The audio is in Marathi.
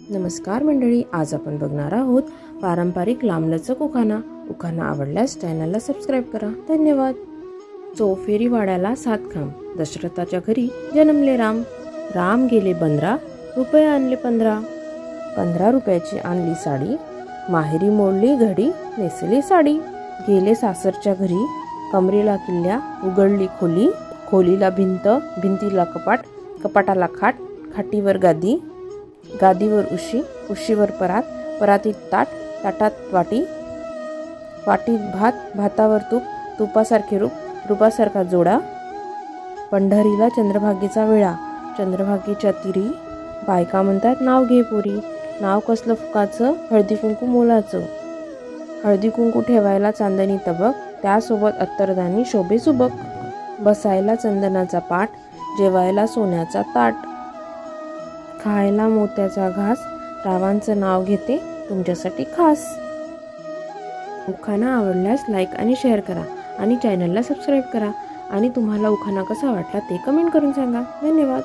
नमस्कार मंडळी, आज आपण बघणार आहोत पारंपरिक लांबलचक उखाणा. उखाणा आवडल्यास चॅनलला सबस्क्राईब करा. धन्यवाद. चौफेरी वाड्याला 7 खांब, दशरथाच्या घरी जन्मले राम. राम गेले 15, रुपये आणले 15. 15 रुपयाची आणली साडी, माहेरी मोडली घडी, नेसली साडी. गेले सासरच्या घरी, कमरेला किल्ल्या, उघडली खोली. खोलीला भिंत, भिंतीला कपाट, कपाटाला खाट, खाटीवर गादी, गादीवर उशी, उशीवर परात, परातीत ताट, ताटात वाटी, वाटीत भात, भातावर तूप, तुपासारखे रूप, रूपासारखा जोडा. पंढरीला चंद्रभागेचा वेळा, चंद्रभागेच्या तिरी. बायका म्हणतात नाव घे पोरी, नाव कसलं फुकाचं, हळदी कुंकू मोलाचं. हळदी कुंकू ठेवायला चांदणी तबक, त्यासोबत अत्तरदानी शोभे सुबक. बसायला चंदनाचा पाट, जेवायला सोन्याचा ताट. खायला मोत्याचा घास, रावांचं नाव घेते तुमच्यासाठी खास. उखाणा आवडल्यास लाईक आणि शेअर करा आणि चॅनलला सबस्क्राईब करा. आणि तुम्हाला उखाणा कसा वाटला ते कमेंट करून सांगा. धन्यवाद.